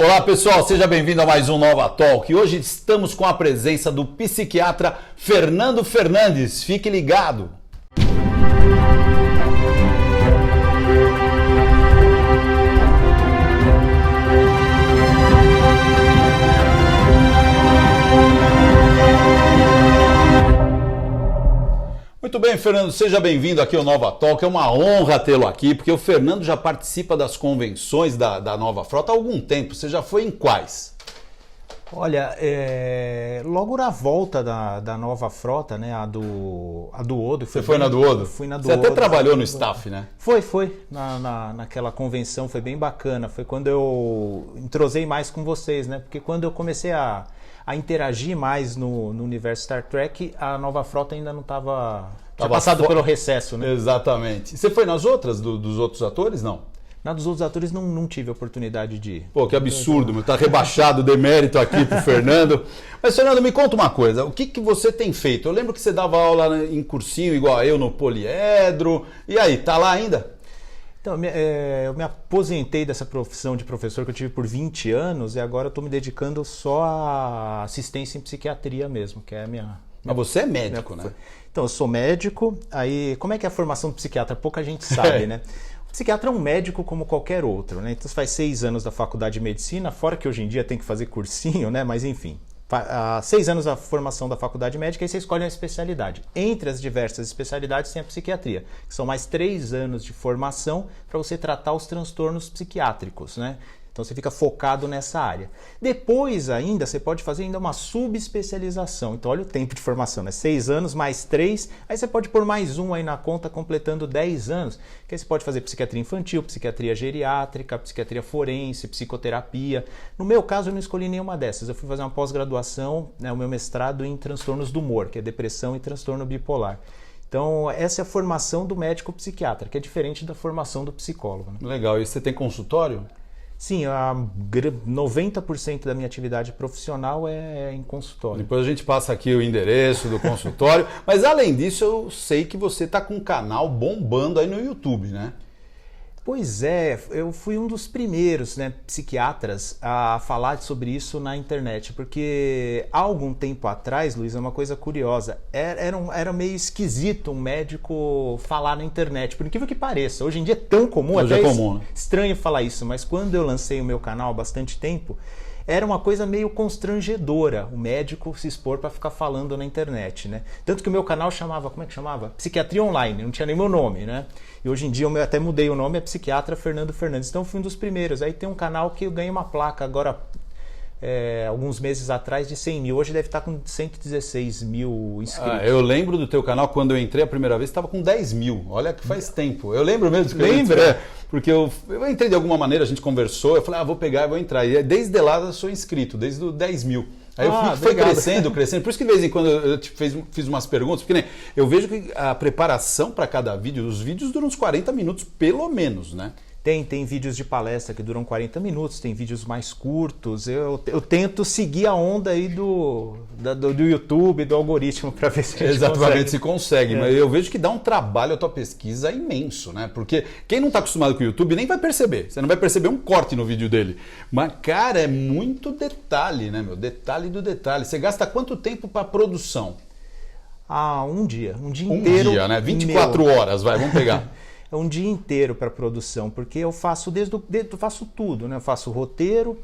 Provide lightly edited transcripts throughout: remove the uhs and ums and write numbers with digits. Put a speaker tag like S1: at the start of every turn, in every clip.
S1: Olá pessoal, seja bem-vindo a mais um Nova Talk. Hoje estamos com a presença do psiquiatra Fernando Fernandes. Fique ligado! Muito bem, Fernando, seja bem-vindo aqui ao Nova Talk. É uma honra tê-lo aqui, porque o Fernando já participa das convenções da Nova Frota há algum tempo. Você já foi em quais?
S2: Olha, logo na volta da Nova Frota, né, a do Odo.
S1: Você foi na do Odo?
S2: Fui na do
S1: Você
S2: Odo.
S1: até trabalhou no staff, né?
S2: Foi. Naquela convenção, foi bem bacana. Foi quando eu entrosei mais com vocês, né? Porque quando eu comecei a interagir mais no universo Star Trek, a Nova Frota ainda não estava... Tinha passado pelo recesso, né?
S1: Exatamente. Você foi nas outras, dos outros atores, não?
S2: Na dos outros atores não tive a oportunidade de ir.
S1: Pô, que absurdo, meu. Tá rebaixado o demérito aqui pro Fernando. Mas, Fernando, me conta uma coisa. O que você tem feito? Eu lembro que você dava aula em cursinho, igual a eu, no Poliedro. E aí, tá lá ainda?
S2: Então, eu me aposentei dessa profissão de professor que eu tive por 20 anos e agora eu estou me dedicando só à assistência em psiquiatria mesmo, que é a minha...
S1: Mas você é médico, né?
S2: Então, eu sou médico. Aí, como é que é a formação do psiquiatra? Pouca gente sabe, né? O psiquiatra é um médico como qualquer outro, né? Então, você faz 6 anos da faculdade de medicina, fora que hoje em dia tem que fazer cursinho, né? Mas, enfim, 6 anos da formação da faculdade médica e você escolhe uma especialidade. Entre as diversas especialidades tem a psiquiatria, que são mais 3 anos de formação para você tratar os transtornos psiquiátricos, né? Então você fica focado nessa área. Depois ainda, você pode fazer ainda uma subespecialização. Então olha o tempo de formação, né? 6 anos mais 3, aí você pode pôr mais um aí na conta, completando 10 anos. Que aí você pode fazer psiquiatria infantil, psiquiatria geriátrica, psiquiatria forense, psicoterapia. No meu caso, eu não escolhi nenhuma dessas. Eu fui fazer uma pós-graduação, né, o meu mestrado em transtornos do humor, que é depressão e transtorno bipolar. Então, essa é a formação do médico psiquiatra, que é diferente da formação do psicólogo, né?
S1: Legal. E você tem consultório?
S2: Sim, 90% da minha atividade profissional é em consultório.
S1: Depois a gente passa aqui o endereço do consultório. Mas além disso, eu sei que você está com um canal bombando aí no YouTube, né?
S2: Pois é, eu fui um dos primeiros, né, psiquiatras a falar sobre isso na internet, porque há algum tempo atrás, Luiz, é uma coisa curiosa, era meio esquisito um médico falar na internet, por incrível que pareça. Hoje em dia é tão comum,
S1: hoje
S2: até
S1: é comum, né?
S2: Estranho falar isso, mas quando eu lancei o meu canal há bastante tempo, era uma coisa meio constrangedora o médico se expor para ficar falando na internet, né? Tanto que o meu canal chamava, como é que chamava? Psiquiatria Online, não tinha nem meu nome, né? E hoje em dia eu até mudei o nome, é Psiquiatra Fernando Fernandes. Então eu fui um dos primeiros. Aí tem um canal que eu ganhei uma placa agora, alguns meses atrás, de 100 mil. Hoje deve estar com 116 mil inscritos.
S1: Eu lembro do teu canal, quando eu entrei a primeira vez, estava com 10 mil. Olha que faz tempo. Eu lembro mesmo que porque eu entrei de alguma maneira, a gente conversou, eu falei, vou pegar e vou entrar. E desde lá eu sou inscrito, desde os 10 mil. Aí foi crescendo. Por isso que de vez em quando eu fiz umas perguntas, porque eu vejo que a preparação para cada vídeo, os vídeos duram uns 40 minutos pelo menos, né?
S2: Tem vídeos de palestra que duram 40 minutos, tem vídeos mais curtos. Eu tento seguir a onda aí do YouTube, do algoritmo, para ver se a gente
S1: exatamente consegue. Mas eu vejo que dá um trabalho a tua pesquisa imenso, né? Porque quem não está acostumado com o YouTube nem vai perceber. Você não vai perceber um corte no vídeo dele. Mas, cara, é muito detalhe, né, meu? Detalhe do detalhe. Você gasta quanto tempo para produção?
S2: Um dia inteiro.
S1: Um dia, né? 24 horas, vamos pegar.
S2: É um dia inteiro para produção, porque eu faço faço tudo, né? Eu faço roteiro,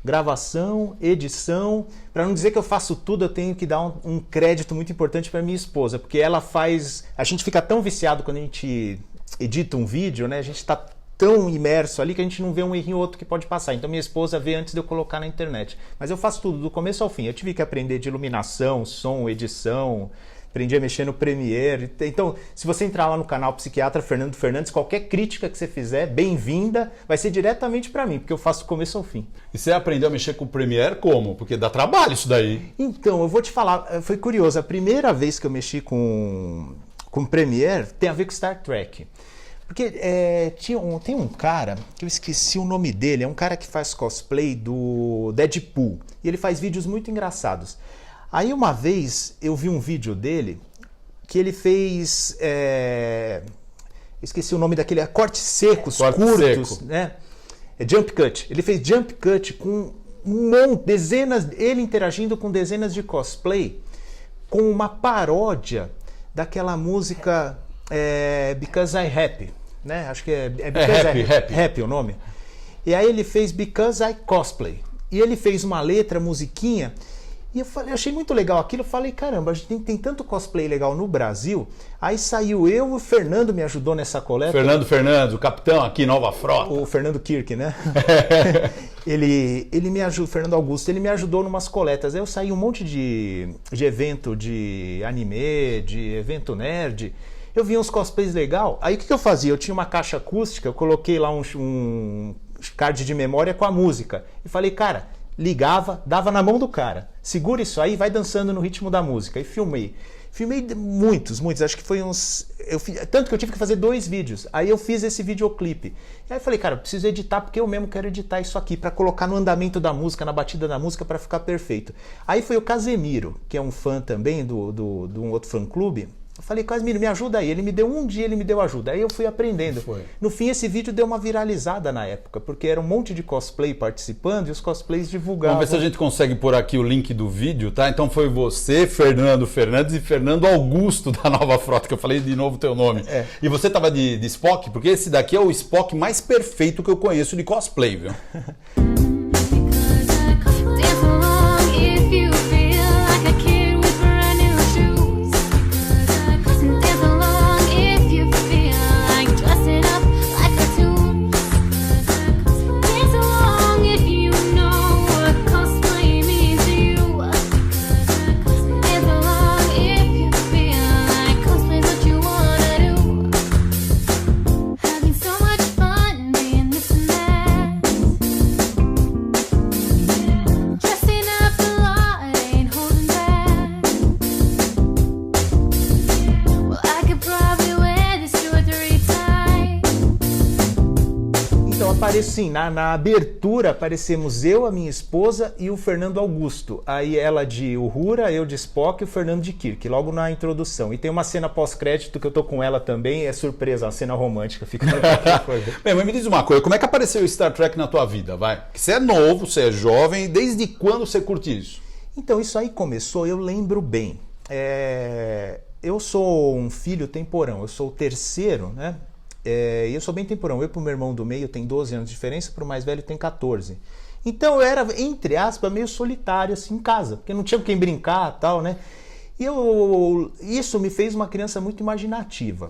S2: gravação, edição. Para não dizer que eu faço tudo, eu tenho que dar um crédito muito importante para minha esposa, porque ela faz... A gente fica tão viciado quando a gente edita um vídeo, né? A gente está tão imerso ali que a gente não vê um errinho ou outro que pode passar. Então minha esposa vê antes de eu colocar na internet. Mas eu faço tudo, do começo ao fim. Eu tive que aprender de iluminação, som, edição... Aprendi a mexer no Premiere. Então, se você entrar lá no canal Psiquiatra Fernando Fernandes, qualquer crítica que você fizer, bem-vinda, vai ser diretamente para mim, porque eu faço do começo ao fim.
S1: E você aprendeu a mexer com o Premiere como? Porque dá trabalho isso daí.
S2: Então, eu vou te falar, foi curioso. A primeira vez que eu mexi com Premiere tem a ver com Star Trek. Porque tem um cara, que eu esqueci o nome dele, é um cara que faz cosplay do Deadpool. E ele faz vídeos muito engraçados. Aí uma vez eu vi um vídeo dele que ele fez, esqueci o nome daquele, cortes secos, curtos, né? Jump Cut. Ele fez Jump Cut com dezenas, ele interagindo com dezenas de cosplay, com uma paródia daquela música Because I Happy, né? Acho que é Because Happy o nome. E aí ele fez Because I Cosplay. E ele fez uma letra, musiquinha. E eu achei muito legal aquilo. Eu falei, caramba, a gente tem tanto cosplay legal no Brasil. Aí saiu eu, o Fernando me ajudou nessa coleta.
S1: Fernando, o capitão aqui, Nova Frota.
S2: O Fernando Kirk, né? ele me ajudou, Fernando Augusto, ele me ajudou numas coletas. Aí eu saí um monte de evento de anime, de evento nerd. Eu vi uns cosplays legal. Aí o que eu fazia? Eu tinha uma caixa acústica, eu coloquei lá um card de memória com a música. E falei, cara, ligava, dava na mão do cara. Segura isso aí, vai dançando no ritmo da música. E filmei. Filmei muitos. Acho que foi uns... tanto que eu tive que fazer 2 vídeos. Aí eu fiz esse videoclipe. E aí eu falei, cara, eu preciso editar porque eu mesmo quero editar isso aqui para colocar no andamento da música, na batida da música para ficar perfeito. Aí foi o Casemiro, que é um fã também de um outro fã-clube. Eu falei, Casemiro, me ajuda aí. Ele me deu um dia, ele me deu ajuda. Aí eu fui aprendendo. No fim, esse vídeo deu uma viralizada na época, porque era um monte de cosplay participando e os cosplays divulgavam.
S1: Vamos ver se a gente consegue pôr aqui o link do vídeo, tá? Então foi você, Fernando Fernandes e Fernando Augusto da Nova Frota, que eu falei de novo o teu nome. E você tava de Spock? Porque esse daqui é o Spock mais perfeito que eu conheço de cosplay, viu? Sim, na abertura aparecemos eu, a minha esposa e o Fernando Augusto. Aí ela de Uhura, eu de Spock e o Fernando de Kirk, logo na introdução. E tem uma cena pós-crédito que eu tô com ela também, é surpresa, uma cena romântica. Fica Bem, mas me diz uma coisa, como é que apareceu o Star Trek na tua vida, vai? Porque você é novo, você é jovem, desde quando você curte isso?
S2: Então, isso aí começou, eu lembro bem. Eu sou um filho temporão, eu sou o terceiro, né? E eu sou bem temporão. Eu pro meu irmão do meio tem 12 anos de diferença, pro mais velho tem 14. Então eu era, entre aspas, meio solitário assim em casa, porque não tinha com quem brincar e tal, né? E isso me fez uma criança muito imaginativa.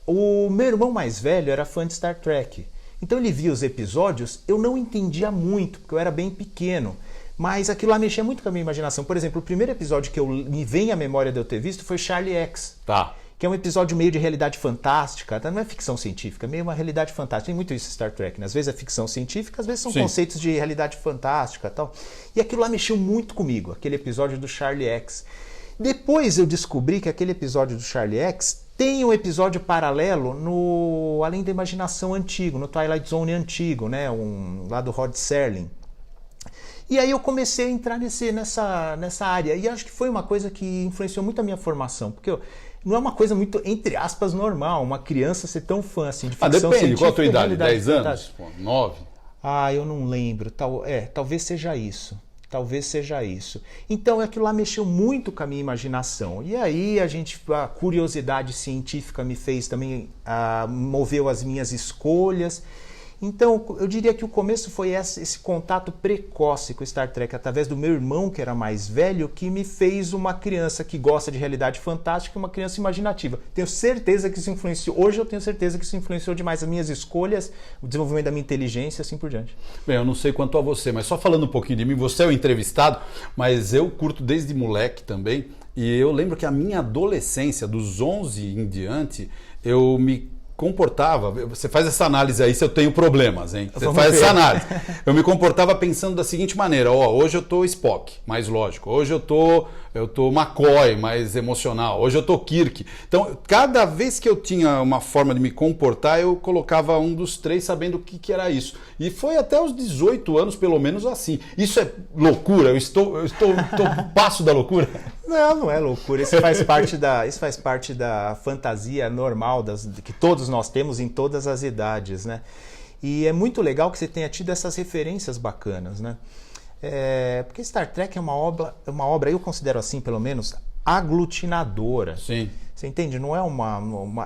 S2: O meu irmão mais velho era fã de Star Trek. Então ele via os episódios, eu não entendia muito, porque eu era bem pequeno. Mas aquilo lá mexia muito com a minha imaginação. Por exemplo, o primeiro episódio que me vem à memória de eu ter visto foi Charlie X.
S1: Tá.
S2: Que é um episódio meio de realidade fantástica, não é ficção científica, é meio uma realidade fantástica. Tem muito isso em Star Trek, né? Às vezes é ficção científica, às vezes são conceitos de realidade fantástica e tal. E aquilo lá mexeu muito comigo, aquele episódio do Charlie X. Depois eu descobri que aquele episódio do Charlie X tem um episódio paralelo no Além da Imaginação antigo, no Twilight Zone antigo, né? Lá do Rod Serling. E aí eu comecei a entrar nessa área. E acho que foi uma coisa que influenciou muito a minha formação, porque não é uma coisa muito, entre aspas, normal, uma criança ser tão fã assim, de ficção científica.
S1: Depende, qual a tua idade? 10 anos? 9?
S2: Eu não lembro. Talvez seja isso. Talvez seja isso. Então aquilo lá mexeu muito com a minha imaginação. E aí a curiosidade científica me fez também, moveu as minhas escolhas. Então, eu diria que o começo foi esse contato precoce com Star Trek, através do meu irmão, que era mais velho, que me fez uma criança que gosta de realidade fantástica, uma criança imaginativa. Tenho certeza que isso influenciou, hoje eu tenho certeza que isso influenciou demais as minhas escolhas, o desenvolvimento da minha inteligência, assim por diante.
S1: Bem, eu não sei quanto a você, mas só falando um pouquinho de mim, você é o entrevistado, mas eu curto desde moleque também, e eu lembro que a minha adolescência, dos 11 em diante, eu me comportava, você faz essa análise aí se eu tenho problemas, hein? Você faz essa análise. Eu me comportava pensando da seguinte maneira, hoje eu tô Spock, mais lógico. Hoje eu tô McCoy, mais emocional. Hoje eu tô Kirk. Então, cada vez que eu tinha uma forma de me comportar, eu colocava um dos três sabendo o que era isso. E foi até os 18 anos, pelo menos assim. Isso é loucura? Eu estou passo da loucura?
S2: Não é loucura. Isso faz parte da fantasia normal que todos nós temos em todas as idades, né? E é muito legal que você tenha tido essas referências bacanas, né? Porque Star Trek é uma obra, eu considero assim, pelo menos, aglutinadora.
S1: Sim.
S2: Você entende? Não é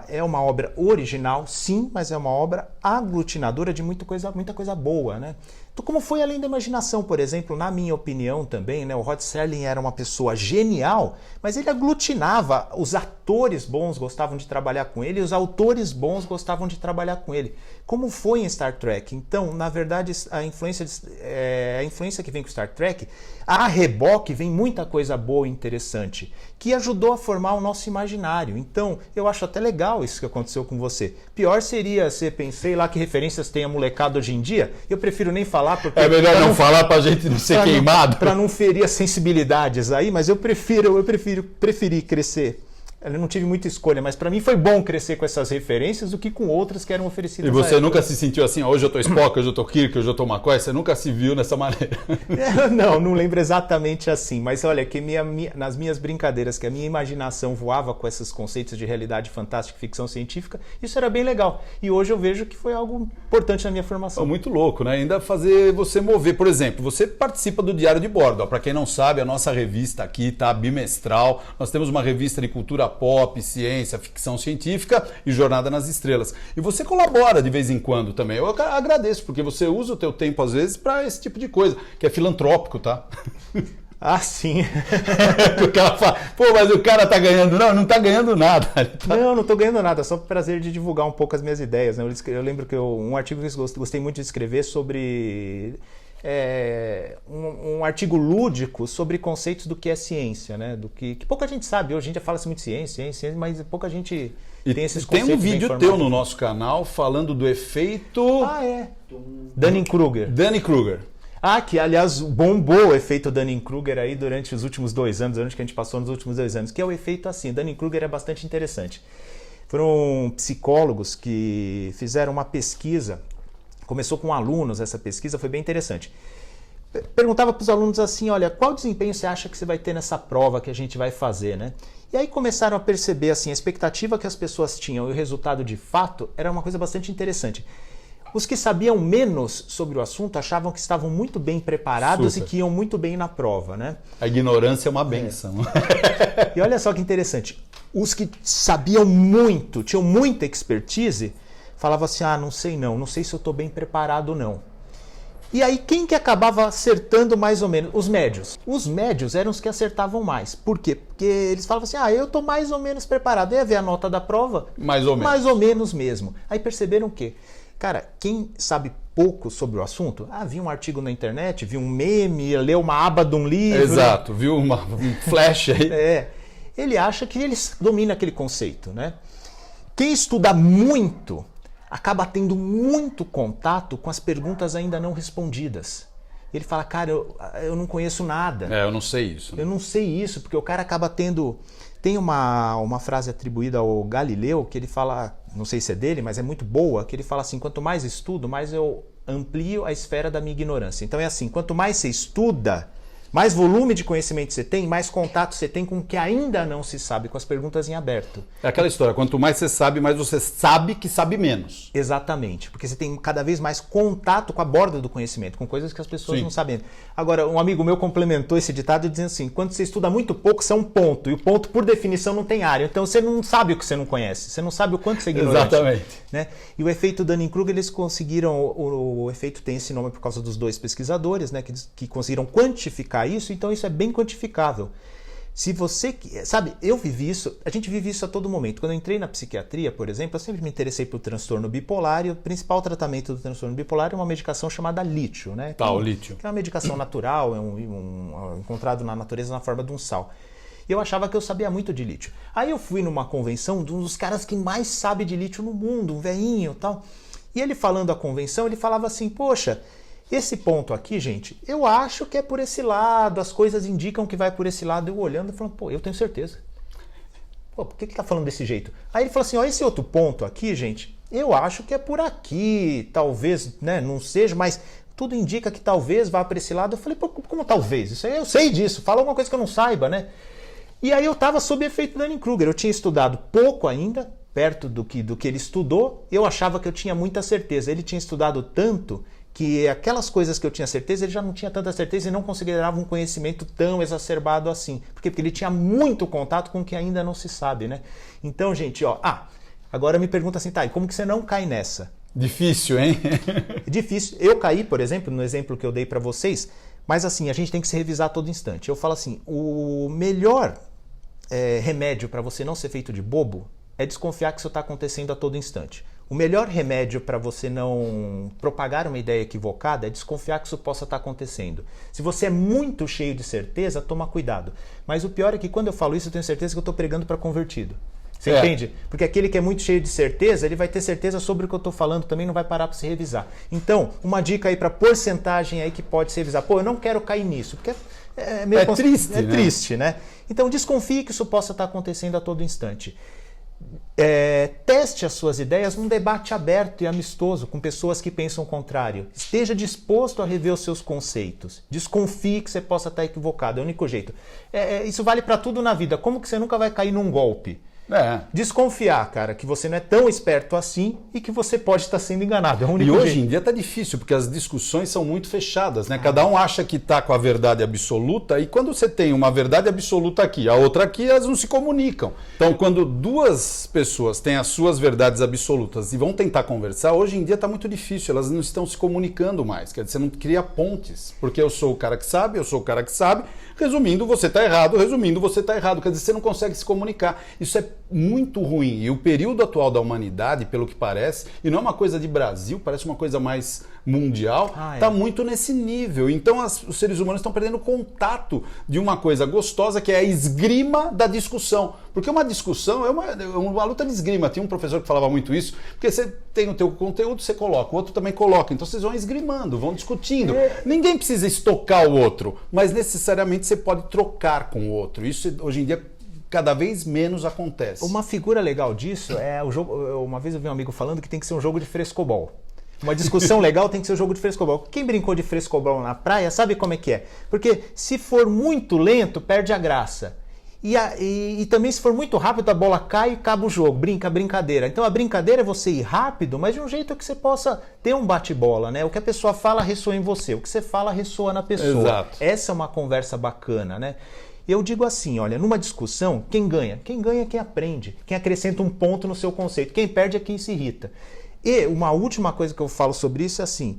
S2: é uma obra original, sim, mas é uma obra aglutinadora de muita coisa boa, né? Então, como foi Além da Imaginação, por exemplo, na minha opinião também, né? O Rod Serling era uma pessoa genial, mas ele aglutinava, os atores bons gostavam de trabalhar com ele, e os autores bons gostavam de trabalhar com ele. Como foi em Star Trek? Então, na verdade, a influência que vem com Star Trek, a reboque vem muita coisa boa e interessante, que ajudou a formar o nosso imaginário. Então, eu acho até legal isso que aconteceu com você. Pior seria você pensei lá que referências tem a molecada hoje em dia. Eu prefiro nem falar porque...
S1: É melhor não falar pra gente não ser queimado.
S2: Para não ferir as sensibilidades aí, mas eu preferi crescer. Eu não tive muita escolha, mas para mim foi bom crescer com essas referências do que com outras que eram oferecidas.
S1: E você nunca se sentiu assim, hoje eu tô Spock, hoje eu tô Kirk, hoje eu tô McCoy? Você nunca se viu dessa maneira?
S2: Não lembro exatamente assim, mas olha, que nas minhas brincadeiras, que a minha imaginação voava com esses conceitos de realidade fantástica e ficção científica, isso era bem legal. E hoje eu vejo que foi algo importante na minha formação.
S1: Muito louco, né? Ainda fazer você mover. Por exemplo, você participa do Diário de Bordo. Para quem não sabe, a nossa revista aqui tá bimestral. Nós temos uma revista de cultura pop, ciência, ficção científica e Jornada nas Estrelas. E você colabora de vez em quando também. Eu agradeço, porque você usa o teu tempo às vezes para esse tipo de coisa, que é filantrópico, tá?
S2: Ah, sim.
S1: O cara fala, pô, mas o cara tá ganhando. Não tá ganhando nada. Tá...
S2: Não tô ganhando nada, só por prazer de divulgar um pouco as minhas ideias, né? Eu lembro que um artigo que eu gostei muito de escrever sobre... um artigo lúdico sobre conceitos do que é ciência, né? Do que pouca gente sabe. Hoje a gente fala-se muito ciência, mas pouca gente tem esses conceitos.
S1: Tem um vídeo teu no nosso canal falando do efeito...
S2: Dunning-Kruger.
S1: Dunning-Kruger.
S2: Que aliás bombou o efeito Dunning-Kruger aí durante os últimos 2 anos, durante que a gente passou nos últimos 2 anos, que é o efeito assim. Dunning-Kruger é bastante interessante. Foram psicólogos que fizeram uma pesquisa. Começou com alunos essa pesquisa, foi bem interessante. Perguntava para os alunos assim, olha, qual desempenho você acha que você vai ter nessa prova que a gente vai fazer, né? E aí começaram a perceber assim, a expectativa que as pessoas tinham e o resultado de fato era uma coisa bastante interessante. Os que sabiam menos sobre o assunto achavam que estavam muito bem preparados e que iam muito bem na prova, né?
S1: A ignorância é uma benção.
S2: E olha só que interessante, os que sabiam muito, tinham muita expertise, falava assim, não sei se eu estou bem preparado ou não. E aí quem que acabava acertando mais ou menos? Os médios. Os médios eram os que acertavam mais. Por quê? Porque eles falavam assim, eu estou mais ou menos preparado. Ia ver a nota da prova?
S1: Mais ou menos.
S2: Mais ou menos mesmo. Aí perceberam o quê? Cara, quem sabe pouco sobre o assunto, viu um artigo na internet, viu um meme, leu uma aba de um livro.
S1: Exato, viu um flash aí.
S2: Ele acha que ele domina aquele conceito, né? Quem estuda muito acaba tendo muito contato com as perguntas ainda não respondidas. Ele fala, cara, eu não conheço nada.
S1: Eu não sei isso.
S2: Né? Eu não sei isso, porque o cara acaba tendo... Tem uma frase atribuída ao Galileu, que ele fala, não sei se é dele, mas é muito boa, que ele fala assim, quanto mais estudo, mais eu amplio a esfera da minha ignorância. Então é assim, quanto mais você estuda, mais volume de conhecimento você tem, mais contato você tem com o que ainda não se sabe, com as perguntas em aberto.
S1: É aquela história, quanto mais você sabe, mais você sabe que sabe menos.
S2: Exatamente, porque você tem cada vez mais contato com a borda do conhecimento, com coisas que as pessoas não sabem. Agora, um amigo meu complementou esse ditado dizendo assim, quando você estuda muito pouco, você é um ponto, e o ponto, por definição, não tem área. Então você não sabe o que você não conhece, você não sabe o quanto você é ignorante.
S1: Exatamente.
S2: Né? E o efeito Dunning-Kruger, eles conseguiram, o efeito tem esse nome por causa dos 2 pesquisadores, né, que conseguiram quantificar isso, então isso é bem quantificável. Se você, sabe, eu vivi isso, a gente vive isso a todo momento. Quando eu entrei na psiquiatria, por exemplo, eu sempre me interessei por transtorno bipolar e o principal tratamento do transtorno bipolar é uma medicação chamada lítio, né?
S1: O lítio.
S2: Que é uma medicação natural, encontrado na natureza na forma de um sal. E eu achava que eu sabia muito de lítio. Aí eu fui numa convenção de um dos caras que mais sabe de lítio no mundo, um velhinho e tal. E ele falando a convenção, ele falava assim, poxa, esse ponto aqui, gente, eu acho que é por esse lado, as coisas indicam que vai por esse lado. Eu olhando e falando, eu tenho certeza. Por que ele tá falando desse jeito? Aí ele falou assim, esse outro ponto aqui, gente, eu acho que é por aqui, talvez, né, não seja, mas tudo indica que talvez vá para esse lado. Eu falei, como talvez? Isso aí eu sei disso, fala alguma coisa que eu não saiba, né? E aí eu estava sob efeito Dunning-Kruger, eu tinha estudado pouco ainda, perto do que ele estudou, eu achava que eu tinha muita certeza. Ele tinha estudado tanto que aquelas coisas que eu tinha certeza, ele já não tinha tanta certeza e não considerava um conhecimento tão exacerbado assim. Por quê? Porque ele tinha muito contato com o que ainda não se sabe, né? Então, gente, agora me pergunta assim, tá, e como que você não cai nessa?
S1: Difícil, hein?
S2: Difícil. Eu caí, por exemplo, no exemplo que eu dei para vocês, mas assim, a gente tem que se revisar a todo instante. Eu falo assim, o melhor remédio para você não ser feito de bobo é desconfiar que isso está acontecendo a todo instante. O melhor remédio para você não propagar uma ideia equivocada é desconfiar que isso possa estar acontecendo. Se você é muito cheio de certeza, toma cuidado. Mas o pior é que quando eu falo isso, eu tenho certeza que eu estou pregando para convertido. Você entende? Porque aquele que é muito cheio de certeza, ele vai ter certeza sobre o que eu estou falando, também não vai parar para se revisar. Então, uma dica aí para porcentagem aí que pode se revisar. Pô, eu não quero cair nisso, porque é meio
S1: triste, né?
S2: Triste, né? Então, desconfie que isso possa estar acontecendo a todo instante. Teste as suas ideias num debate aberto e amistoso com pessoas que pensam o contrário. Esteja disposto a rever os seus conceitos. Desconfie que você possa estar equivocado. É o único jeito. Isso vale para tudo na vida. Como que você nunca vai cair num golpe? Desconfiar, cara, que você não é tão esperto assim e que você pode estar sendo enganado. É o único
S1: jeito.
S2: Hoje
S1: em dia tá difícil, porque as discussões são muito fechadas, né? Cada um acha que tá com a verdade absoluta e quando você tem uma verdade absoluta aqui, a outra aqui, elas não se comunicam. Então, quando duas pessoas têm as suas verdades absolutas e vão tentar conversar, hoje em dia tá muito difícil, elas não estão se comunicando mais. Quer dizer, você não cria pontes, porque eu sou o cara que sabe, eu sou o cara que sabe. Resumindo, você tá errado, resumindo, você tá errado. Quer dizer, você não consegue se comunicar. Isso é muito ruim. E o período atual da humanidade, pelo que parece, e não é uma coisa de Brasil, parece uma coisa mais mundial, está muito nesse nível. Então os seres humanos estão perdendo contato de uma coisa gostosa que é a esgrima da discussão. Porque uma discussão é uma luta de esgrima. Tinha um professor que falava muito isso, porque você tem o teu conteúdo, você coloca, o outro também coloca. Então vocês vão esgrimando, vão discutindo. Ninguém precisa estocar o outro, mas necessariamente você pode trocar com o outro. Isso hoje em dia cada vez menos acontece.
S2: Uma figura legal disso é o jogo. Uma vez eu vi um amigo falando que tem que ser um jogo de frescobol. Uma discussão legal tem que ser um jogo de frescobol. Quem brincou de frescobol na praia sabe como é que é. Porque se for muito lento, perde a graça. E também se for muito rápido, a bola cai e acaba o jogo. Brincadeira. Então a brincadeira é você ir rápido, mas de um jeito que você possa ter um bate-bola, né? O que a pessoa fala ressoa em você. O que você fala ressoa na pessoa.
S1: Exato.
S2: Essa é uma conversa bacana, né? Eu digo assim, olha, numa discussão, quem ganha? Quem ganha é quem aprende, quem acrescenta um ponto no seu conceito. Quem perde é quem se irrita. E uma última coisa que eu falo sobre isso é assim,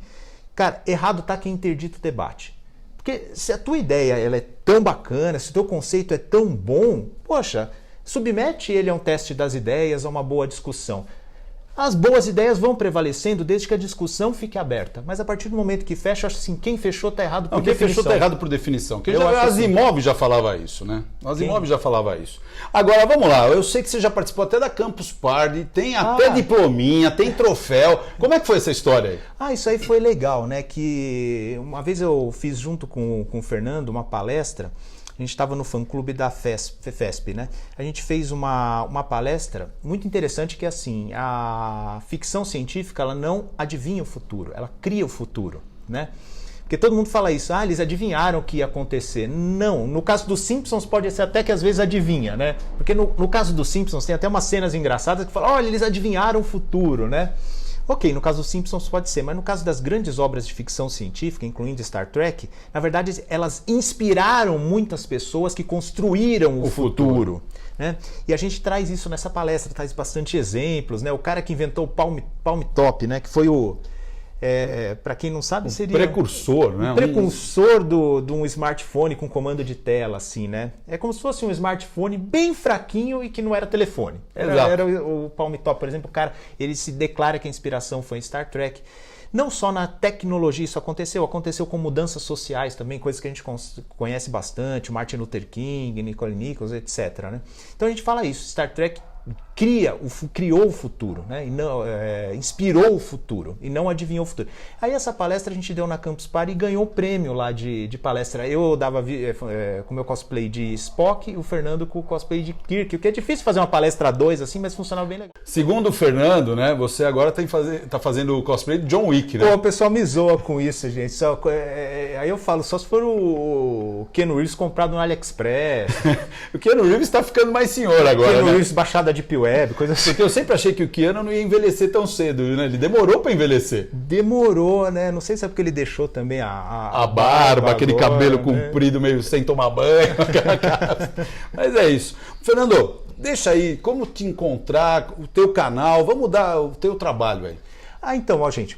S2: cara, errado tá quem interdita o debate. Porque se a tua ideia ela é tão bacana, se o teu conceito é tão bom, poxa, submete ele a um teste das ideias, a uma boa discussão. As boas ideias vão prevalecendo desde que a discussão fique aberta. Mas a partir do momento que fecha, acho assim, quem fechou está errado por definição.
S1: Quem fechou está errado por definição. Asimov já falava isso, né? Asimov já falava isso. Agora, vamos lá. Eu sei que você já participou até da Campus Party, tem até diplominha, tem troféu. Como é que foi essa história aí?
S2: Isso aí foi legal, né? Que uma vez eu fiz junto com o Fernando uma palestra. A gente estava no fã-clube da FEFESP, né? A gente fez uma palestra muito interessante que é assim, a ficção científica ela não adivinha o futuro, ela cria o futuro, né? Porque todo mundo fala isso, eles adivinharam o que ia acontecer. Não, no caso dos Simpsons pode ser até que às vezes adivinha, né? Porque no caso dos Simpsons tem até umas cenas engraçadas que falam, olha, eles adivinharam o futuro, né? Ok, no caso dos Simpsons pode ser, mas no caso das grandes obras de ficção científica, incluindo Star Trek, na verdade elas inspiraram muitas pessoas que construíram o futuro. Né? E a gente traz isso nessa palestra, traz bastante exemplos, né? O cara que inventou o Palm Top, né? Que foi o... para quem não sabe, seria
S1: precursor, né?
S2: Precursor de um smartphone com comando de tela, assim, né? É como se fosse um smartphone bem fraquinho e que não era telefone. Era o Palm Top, por exemplo, o cara, ele se declara que a inspiração foi em Star Trek. Não só na tecnologia isso aconteceu com mudanças sociais também, coisas que a gente conhece bastante, Martin Luther King, Nicole Nichols, etc. Né? Então a gente fala isso, Star Trek criou o futuro, né? E não, inspirou o futuro e não adivinhou o futuro. Aí essa palestra a gente deu na Campus Party e ganhou o prêmio lá de palestra. Eu dava com o meu cosplay de Spock e o Fernando com o cosplay de Kirk, o que é difícil fazer uma palestra a dois assim, mas funcionava bem legal.
S1: Segundo o Fernando, né, você agora tá fazendo o cosplay de John Wick, né?
S2: Pô, o pessoal me zoa com isso, gente. Aí eu falo, só se for o Keanu Reeves comprado no AliExpress.
S1: O Keanu Reeves está ficando mais senhor agora,
S2: Keanu
S1: né?
S2: Reeves baixada Deep Web, coisa assim.
S1: Porque eu sempre achei que o Keanu não ia envelhecer tão cedo, né? Ele demorou para envelhecer.
S2: Demorou, né? Não sei se é porque ele deixou também a
S1: barba, aquele
S2: agora,
S1: cabelo
S2: né?
S1: comprido, meio sem tomar banho. Mas é isso. Fernando, deixa aí, como te encontrar, o teu canal, vamos dar o teu trabalho aí.
S2: Então, ó, gente,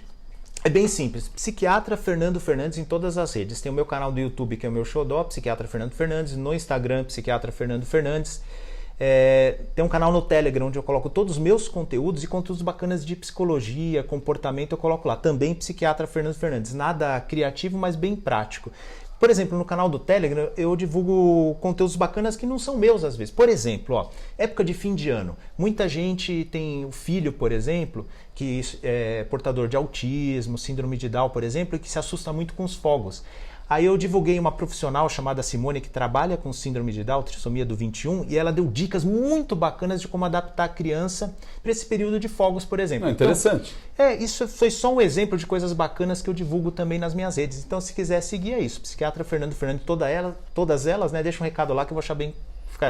S2: é bem simples. Psiquiatra Fernando Fernandes em todas as redes. Tem o meu canal do YouTube, que é o meu xodó, Psiquiatra Fernando Fernandes. No Instagram, Psiquiatra Fernando Fernandes. Tem um canal no Telegram, onde eu coloco todos os meus conteúdos e conteúdos bacanas de psicologia, comportamento, eu coloco lá. Também Psiquiatra Fernando Fernandes. Nada criativo, mas bem prático. Por exemplo, no canal do Telegram, eu divulgo conteúdos bacanas que não são meus às vezes. Por exemplo, ó, época de fim de ano. Muita gente tem o filho, por exemplo, que é portador de autismo, síndrome de Down, por exemplo, e que se assusta muito com os fogos. Aí eu divulguei uma profissional chamada Simone, que trabalha com síndrome de Down, trissomia do 21, e ela deu dicas muito bacanas de como adaptar a criança para esse período de fogos, por exemplo.
S1: Interessante.
S2: Então, isso foi só um exemplo de coisas bacanas que eu divulgo também nas minhas redes. Então, se quiser seguir, é isso. Psiquiatra Fernando Fernandes, todas elas, né? Deixa um recado lá que eu vou achar bem...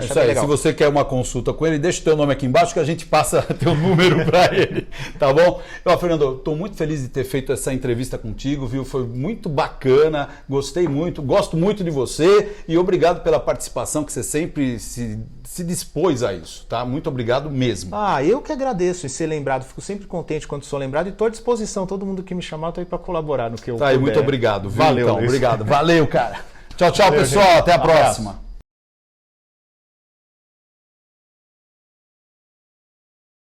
S1: Isso aí, legal. Se você quer uma consulta com ele, deixa o teu nome aqui embaixo que a gente passa teu número para ele, tá bom? Ó, Fernando, estou muito feliz de ter feito essa entrevista contigo, viu? Foi muito bacana, gostei muito, gosto muito de você e obrigado pela participação que você sempre se dispôs a isso, tá? Muito obrigado mesmo.
S2: Eu que agradeço em ser lembrado, fico sempre contente quando sou lembrado e estou à disposição, todo mundo que me chamar, estou aí para colaborar no que eu puder.
S1: Muito obrigado, viu?
S2: Valeu,
S1: então,
S2: Luiz.
S1: Obrigado, valeu, cara. Tchau,
S2: Valeu,
S1: pessoal,
S2: gente.
S1: até a próxima.